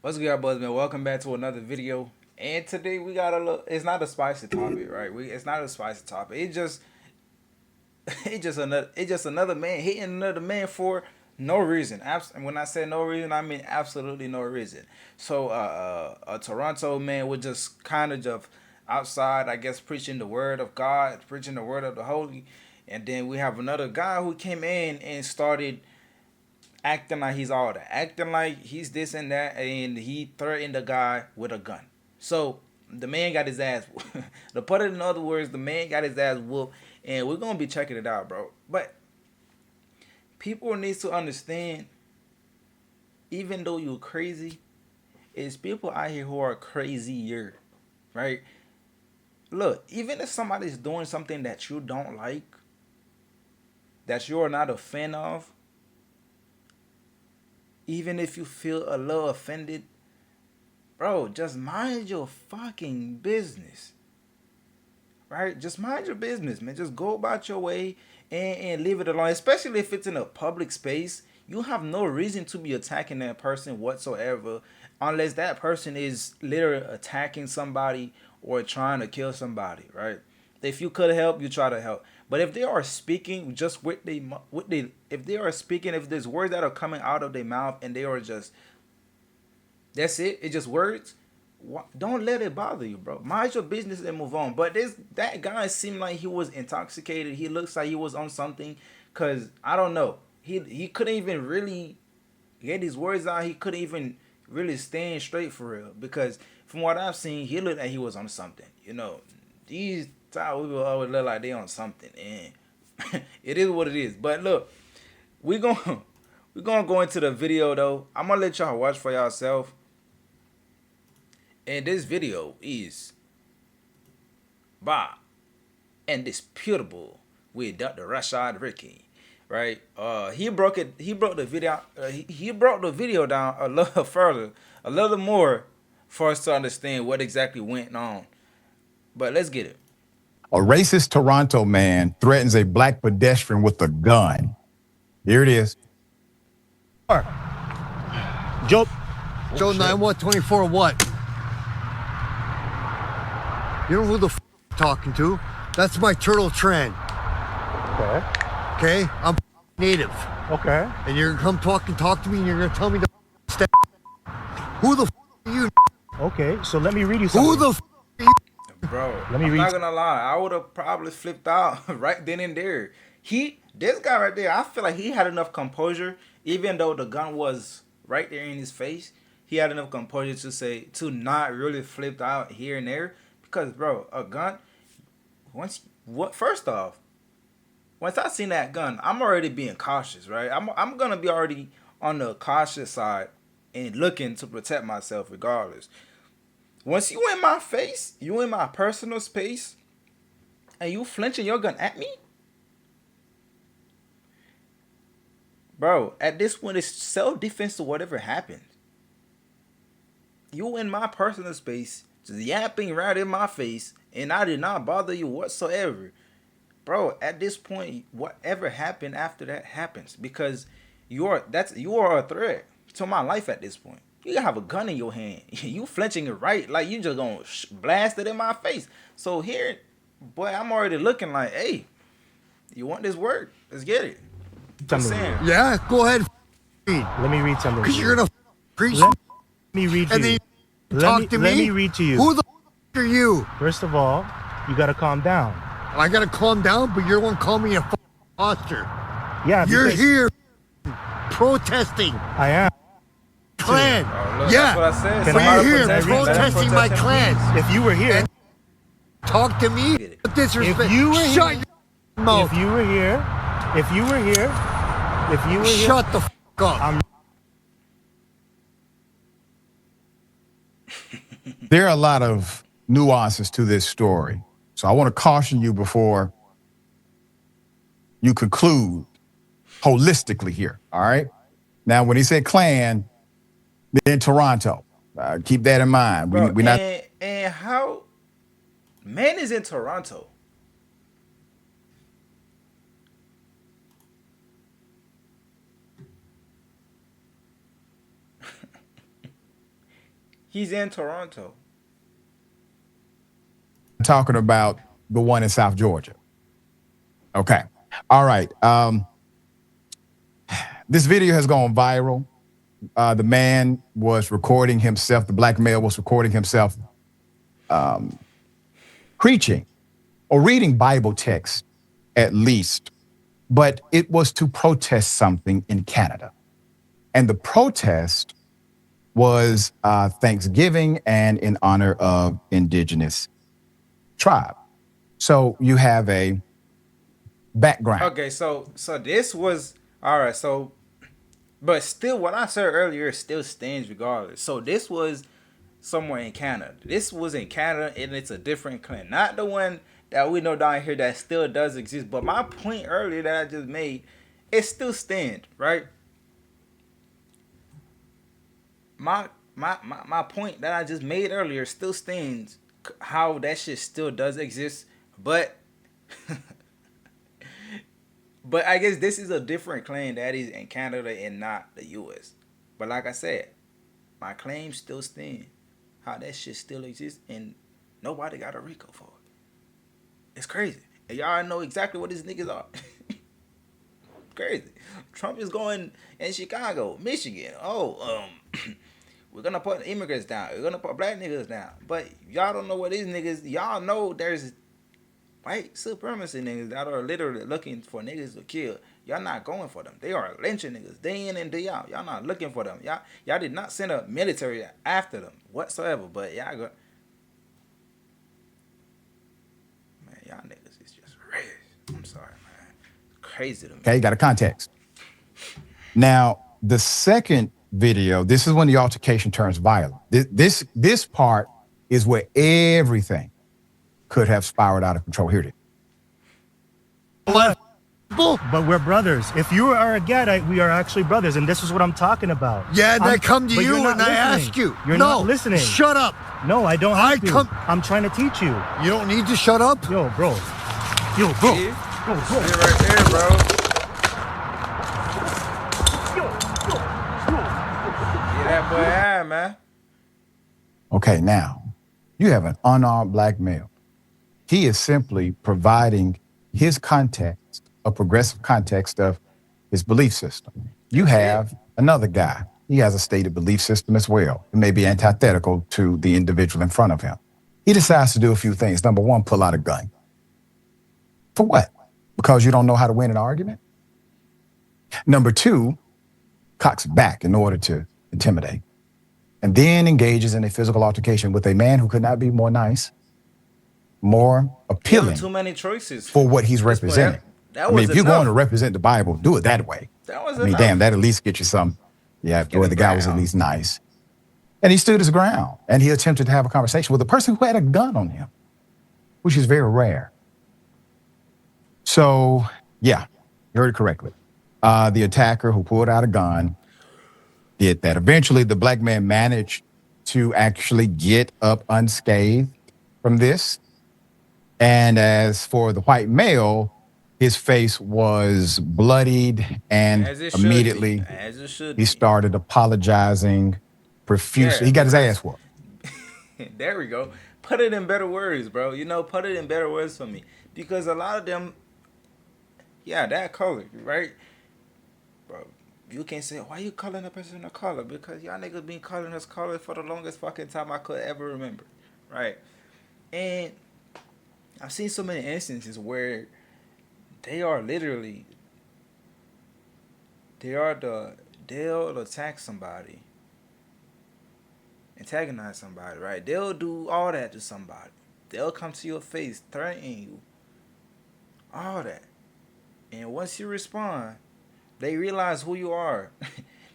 What's good, boys, man? Welcome back to another video. And today we got a little. It's not a spicy topic, right? It's not a spicy topic. It's just another man hitting another man for no reason. And when I say no reason, I mean absolutely no reason. So, a Toronto man was just kind of just outside, I guess, preaching the word of God, preaching the word of the holy. And then we have another guy who came in and started acting like he's all that, acting like he's this and that, and he threatened the guy with a gun. So the man got his ass. To put it in other words, the man got his ass whooped, and we're gonna be checking it out, bro. But people need to understand, even though you're crazy, it's people out here who are crazier, right? Look, even if somebody's doing something that you don't like, that you're not a fan of, even if you feel a little offended, bro, just mind your fucking business. Right? Just mind your business, man. Just go about your way and leave it alone. Especially if it's in a public space. You have no reason to be attacking that person whatsoever unless that person is literally attacking somebody or trying to kill somebody, right? If you could help, you try to help. But if they are speaking just if they are speaking, if there's words that are coming out of their mouth and they are just that's it. It's just words. Don't let it bother you, bro. Mind your business and move on. But that guy seemed like he was intoxicated. He looks like he was on something, cause I don't know. He couldn't even really get his words out. He couldn't even really stand straight for real. Because from what I've seen, he looked like he was on something. These type people always look like they on something, and it is what it is. But look, we gonna we gonna go into the video though. I'm gonna let y'all watch for yourself. And this video is by Indisputable with Dr. Rashad Ricky. Right? He broke it. He broke the video. He broke the video down a little further, a little more, for us to understand what exactly went on. But let's get it. A racist Toronto man threatens a black pedestrian with a gun. Here it is. Joe, Joe 9124 what? You know who the talking to? That's my turtle trend. okay, Okay? I'm native. okay. And you're gonna come talk to me and you're gonna tell me to step. Who the are you? Okay, so let me read you something. Who the Bro, Let me I'm read. not gonna lie. I would have probably flipped out right then and there. This guy right there, I feel like he had enough composure, even though the gun was right there in his face. He had enough composure to not really flip out here and there, because bro, a gun. First off, once I seen that gun, I'm already being cautious, right? I'm gonna be already on the cautious side and looking to protect myself regardless. Once you in my face, you in my personal space, and you flinching your gun at me, bro. At this point, it's self defense to whatever happens. You in my personal space, just yapping right in my face, and I did not bother you whatsoever, bro. At this point, whatever happened after that happens because you are a threat to my life at this point. You have a gun in your hand. You flinching it right, like you just gonna blast it in my face. So here, boy, I'm already looking like, hey, you want this work? Let's get it. Just Something to saying. you. Yeah, go ahead. Read. Let me read something to Cause you. you're gonna preach Let me read to and then you. you talk to me. Let me read to you. Who the are you? First of all, you gotta calm down. I gotta calm down, but you're gonna call me a monster. Yeah, You're because here protesting I am. clan. Oh, look, Yeah, that's what I said. Can but I- you're Somebody here protesting- let him protesting my protest him, clan. If you were here, Talk to me. Get it. Disrespect. If you were Shut here- your mouth. if you were here, if you were here, if you were here, Shut the up. I'm There are a lot of nuances to this story. So I want to caution you before you conclude holistically here. All right. Now, when he said clan, in Toronto, keep that in mind. Bro. We're not. And how man is in Toronto. He's in Toronto. Talking about the one in South Georgia. Okay. All right. This video has gone viral. The man was recording himself. The black male was recording himself um, preaching or reading Bible text, at least, but it was to protest something in Canada. And the protest was Thanksgiving and in honor of Indigenous tribe. So you have a background. Okay, so this was all right. So, but still, what I said earlier still stands regardless. So this was somewhere in Canada. This was in Canada, and it's a different clan, not the one that we know down here that still does exist. But my point earlier that I just made, it still stands, right? My point that I just made earlier still stands. How that shit still does exist, but but I guess this is a different claim that is in Canada and not the U.S. But like I said, my claim still stand. How that shit still exists and nobody got a RICO for it. It's crazy. And y'all know exactly what these niggas are. Crazy. Trump is going in Chicago, Michigan. We're gonna put immigrants down. We're gonna put black niggas down. But y'all don't know what these niggas. Y'all know there's white supremacy niggas that are literally looking for niggas to kill. Y'all not going for them. They are lynching niggas day in and day out. Y'all not looking for them. Y'all did not send a military after them whatsoever. But y'all go, man, y'all niggas is just rich. I'm sorry, man. Crazy to me. Okay, you got a context. Now, the second video, this is when the altercation turns violent. This part is where everything could have spiraled out of control. Here it is. But we're brothers. If you are a Gadite, we are actually brothers, and this is what I'm talking about. Yeah, and I come to but you you're not and I listening. ask you. You're No, not listening. Shut up. No, I don't have to. come- I'm trying to teach you. You don't need to shut up. Yo, bro. Yo, bro. See? Bro, bro. See right there, bro. Get that boy high, man. Okay, now you have an unarmed black male. He is simply providing his context, a progressive context of his belief system. You have another guy. He has a stated belief system as well. It may be antithetical to the individual in front of him. He decides to do a few things. Number one, pull out a gun. For what? Because you don't know how to win an argument? Number two, cocks back in order to intimidate, and then engages in a physical altercation with a man who could not be more nice, more appealing Too many choices for what he's This point, representing. That I mean, was if you're enough. going to represent the Bible, do it that way. That was I mean, enough. damn, that at least get you some. Yeah, Get boy, him the guy was at ground. least nice. And he stood his ground, and he attempted to have a conversation with a person who had a gun on him, which is very rare. So, yeah, you heard it correctly. The attacker who pulled out a gun did that. Eventually, the black man managed to actually get up unscathed from this. And as for the white male, his face was bloodied, and As it should immediately be. As it should he be. started apologizing profusely. Yeah, He got his because- ass whooped. There we go. Put it in better words, bro. Put it in better words for me. Because a lot of them, yeah, that color, right? Bro, you can't say, why you calling a person a color? Because y'all niggas been calling us color for the longest fucking time I could ever remember, right? And I've seen so many instances where they'll attack somebody, antagonize somebody, right? They'll do all that to somebody. They'll come to your face, threaten you, all that. And once you respond, they realize who you are.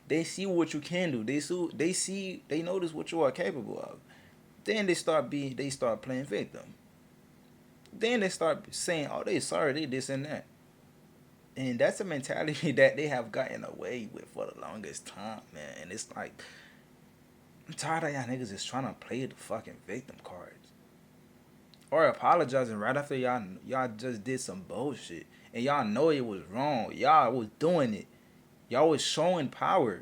They see what you can do. They notice what you are capable of. Then they start playing victim. Then they start saying, oh, they sorry, they this and that. And that's a mentality that they have gotten away with for the longest time, man. And it's like, I'm tired of y'all niggas just trying to play the fucking victim cards. Or apologizing right after y'all just did some bullshit. And y'all know it was wrong. Y'all was doing it. Y'all was showing power.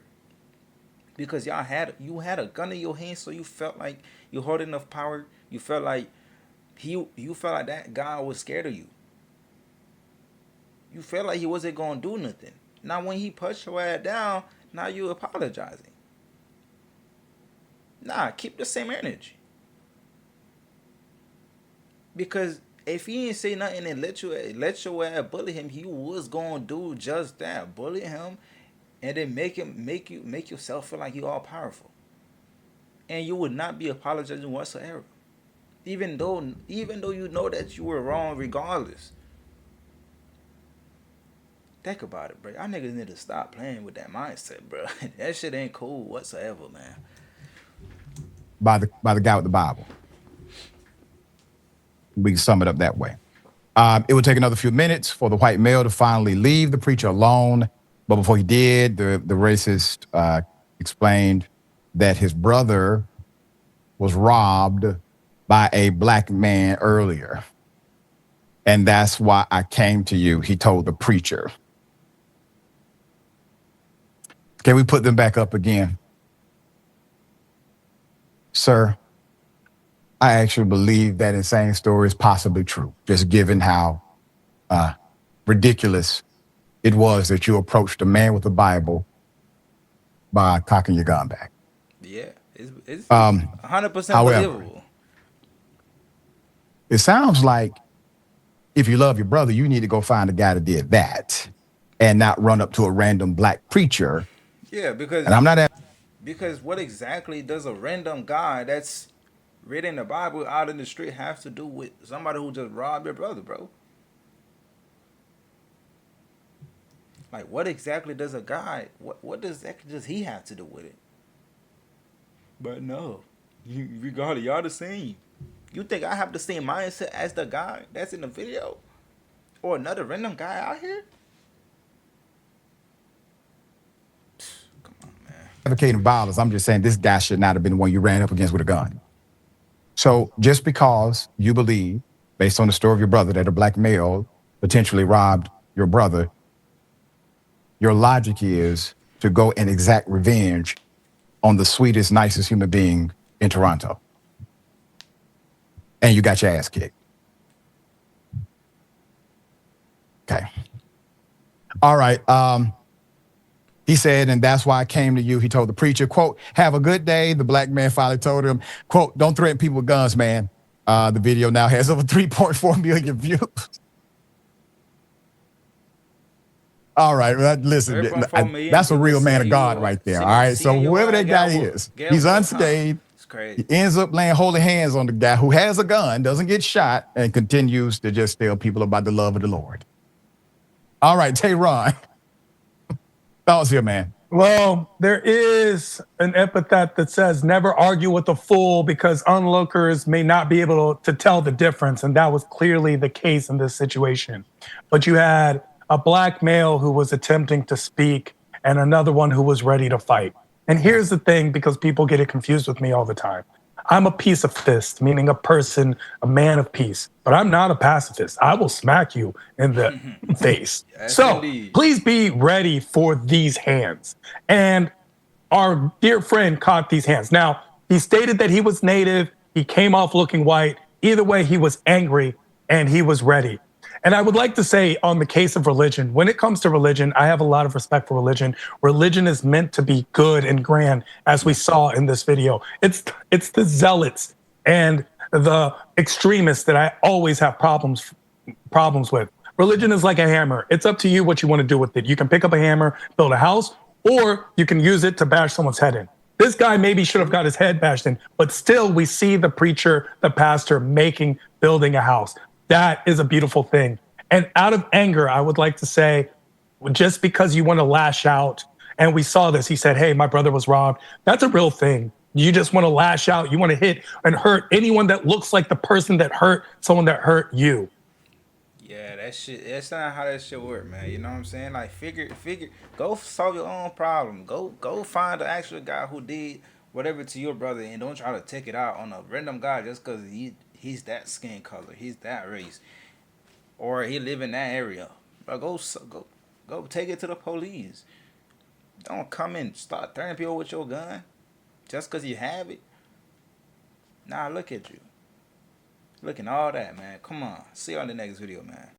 because you had a gun in your hand, so you felt like you hold enough power. You felt like you felt like that guy was scared of you. You felt like he wasn't gonna do nothing. Now when he pushed your ass down, now you apologizing. Nah, keep the same energy. Because if he ain't say nothing and let your ass bully him, he was gonna do just that. Bully him and then make yourself feel like you all powerful. And you would not be apologizing whatsoever. Even though you know that you were wrong regardless. Think about it, bro. Y'all niggas need to stop playing with that mindset, bro. That shit ain't cool whatsoever, man. By the guy with the Bible. We can sum it up that way. It would take another few minutes for the white male to finally leave the preacher alone. But before he did, the racist explained that his brother was robbed by a black man earlier. And that's why I came to you, he told the preacher. Can we put them back up again? Sir, I actually believe that insane story is possibly true, just given how ridiculous it was that you approached a man with the Bible by cocking your gun back. Yeah, it's 100% However, believable. it sounds like if you love your brother, you need to go find a guy that did that and not run up to a random black preacher. Yeah, And I'm not because what exactly does a random guy that's reading the Bible out in the street have to do with somebody who just robbed your brother, bro? Like, what exactly does a guy? What does he have to do with it? But no, regardless, y'all the same. You think I have the same mindset as the guy that's in the video, or another random guy out here? Come on, man. advocating violence. I'm just saying this guy should not have been the one you ran up against with a gun. So just because you believe, based on the story of your brother, that a black male potentially robbed your brother, your logic is to go and exact revenge on the sweetest, nicest human being in Toronto. And you got your ass kicked. Okay. All right. He said, and that's why I came to you. He told the preacher, quote, have a good day. The black man finally told him, quote, don't threaten people with guns, man. The video now has over 3.4 million views. All right, well, listen, 3.4 million that's a people real man of seeing God you, right there. All right, so seeing whoever that guy is, he's whooped, huh? unscathed. It's crazy. He ends up laying holy hands on the guy who has a gun, doesn't get shot, and continues to just tell people about the love of the Lord. All right, Tehran, thoughts here, man. Well, there is an epithet that says never argue with a fool because onlookers may not be able to tell the difference. And that was clearly the case in this situation. But you had a black male who was attempting to speak and another one who was ready to fight. And here's the thing, because people get it confused with me all the time. I'm a pacifist, meaning a person, a man of peace, but I'm not a pacifist. I will smack you in the face. Yes, So indeed. please be ready for these hands. And our dear friend caught these hands. Now, he stated that he was native. He came off looking white. Either way, he was angry and he was ready. And I would like to say, on the case of religion, when it comes to religion, I have a lot of respect for religion. Religion is meant to be good and grand, as we saw in this video. It's the zealots and the extremists that I always have problems with. Religion is like a hammer. It's up to you what you want to do with it. You can pick up a hammer, build a house, or you can use it to bash someone's head in. This guy maybe should have got his head bashed in, but still we see the preacher, the pastor building a house. That is a beautiful thing. And out of anger, I would like to say, just because you want to lash out, and we saw this, he said, hey, my brother was robbed. That's a real thing. You just want to lash out. You want to hit and hurt anyone that looks like the person that hurt someone that hurt you. Yeah, that shit. That's not how that shit work, man. You know what I'm saying? Like, go solve your own problem. Go find the actual guy who did whatever to your brother, and don't try to take it out on a random guy just because he's that skin color, he's that race, or he live in that area. But go take it to the police. Don't come and start threatening people with your gun just because you have it. Nah, look at you. Looking all that, man. Come on. See you on the next video, man.